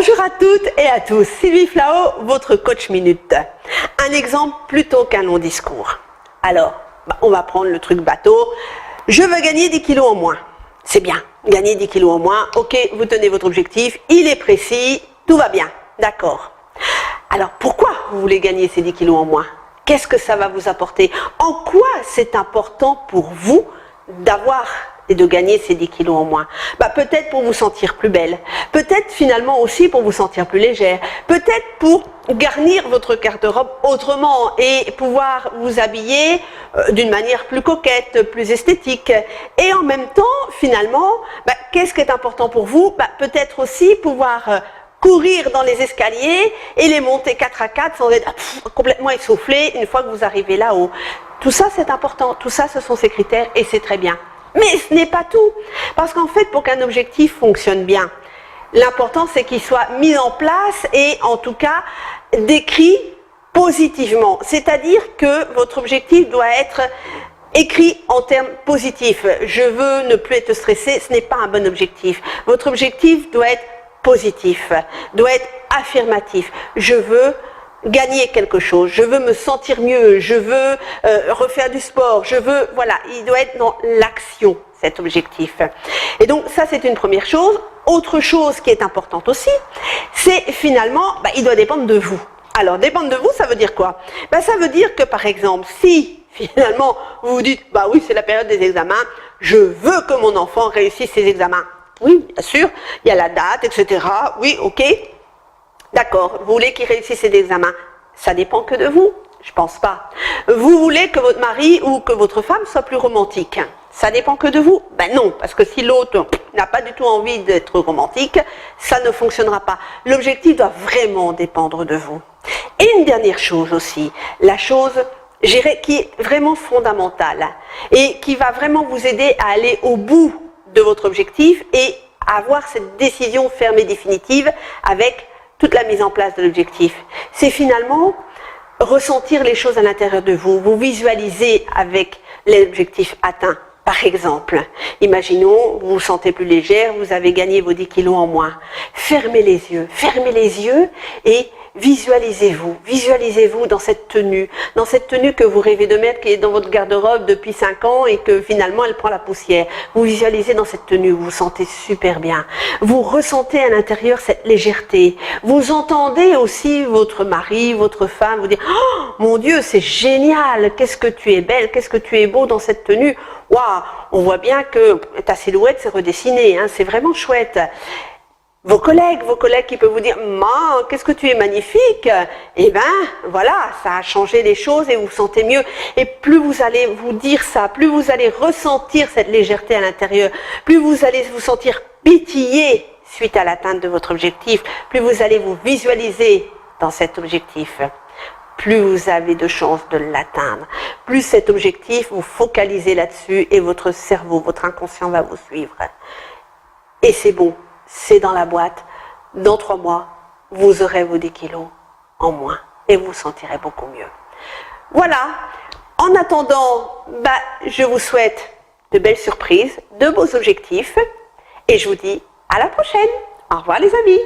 Bonjour à toutes et à tous, Sylvie Flao, votre coach minute. Un exemple plutôt qu'un long discours. Alors, on va prendre le truc bateau. Je veux gagner 10 kilos en moins. C'est bien, gagner 10 kilos en moins. Ok, vous tenez votre objectif, il est précis, tout va bien. D'accord. Alors, pourquoi vous voulez gagner ces 10 kilos en moins? Qu'est-ce que ça va vous apporter? En quoi c'est important pour vous d'avoir et de gagner ces 10 kilos en moins? Peut-être pour vous sentir plus belle, peut-être finalement aussi pour vous sentir plus légère, peut-être pour garnir votre garde-robe autrement et pouvoir vous habiller d'une manière plus coquette, plus esthétique. Et en même temps, finalement, qu'est-ce qui est important pour vous? Peut-être aussi pouvoir courir dans les escaliers et les monter 4 à 4 sans être complètement essoufflé une fois que vous arrivez là-haut. Tout ça, c'est important. Tout ça, ce sont ces critères et c'est très bien. Mais ce n'est pas tout. Parce qu'en fait, pour qu'un objectif fonctionne bien, l'important, c'est qu'il soit mis en place et en tout cas décrit positivement. C'est-à-dire que votre objectif doit être écrit en termes positifs. Je veux ne plus être stressé, ce n'est pas un bon objectif. Votre objectif doit être positif, doit être affirmatif. Je veux gagner quelque chose, je veux me sentir mieux, je veux refaire du sport, je veux, voilà, il doit être dans l'action, cet objectif. Et donc ça, c'est une première chose. Autre chose qui est importante aussi, c'est finalement, il doit dépendre de vous. Alors, dépendre de vous, ça veut dire quoi? Ça veut dire que, par exemple, si finalement vous vous dites, oui, c'est la période des examens, je veux que mon enfant réussisse ses examens. Oui, bien sûr, il y a la date, etc. Oui, ok. D'accord, vous voulez qu'il réussisse ses examens. Ça dépend que de vous. Je pense pas. Vous voulez que votre mari ou que votre femme soit plus romantique. Ça dépend que de vous. Non, parce que si l'autre n'a pas du tout envie d'être romantique, ça ne fonctionnera pas. L'objectif doit vraiment dépendre de vous. Et une dernière chose aussi, la chose, je dirais, qui est vraiment fondamentale et qui va vraiment vous aider à aller au bout de votre objectif et à avoir cette décision ferme et définitive avec toute la mise en place de l'objectif. C'est finalement ressentir les choses à l'intérieur de vous, vous visualiser avec l'objectif atteint. Par exemple, imaginons, vous vous sentez plus légère, vous avez gagné vos 10 kilos en moins. Fermez les yeux et visualisez-vous dans cette tenue que vous rêvez de mettre, qui est dans votre garde-robe depuis 5 ans et que finalement elle prend la poussière. Vous visualisez dans cette tenue, vous vous sentez super bien. Vous ressentez à l'intérieur cette légèreté. Vous entendez aussi votre mari, votre femme vous dire « Oh mon Dieu, c'est génial, qu'est-ce que tu es belle, qu'est-ce que tu es beau dans cette tenue. Waouh, on voit bien que ta silhouette s'est redessinée, c'est vraiment chouette. » Vos collègues qui peuvent vous dire « qu'est-ce que tu es magnifique !» Voilà, ça a changé les choses et vous vous sentez mieux. Et plus vous allez vous dire ça, plus vous allez ressentir cette légèreté à l'intérieur, plus vous allez vous sentir pétiller suite à l'atteinte de votre objectif, plus vous allez vous visualiser dans cet objectif, plus vous avez de chances de l'atteindre. Plus cet objectif, vous focalisez là-dessus et votre cerveau, votre inconscient va vous suivre. Et c'est bon. C'est dans la boîte, dans 3 mois, vous aurez vos 10 kilos en moins et vous vous sentirez beaucoup mieux. Voilà, en attendant, je vous souhaite de belles surprises, de beaux objectifs et je vous dis à la prochaine. Au revoir les amis.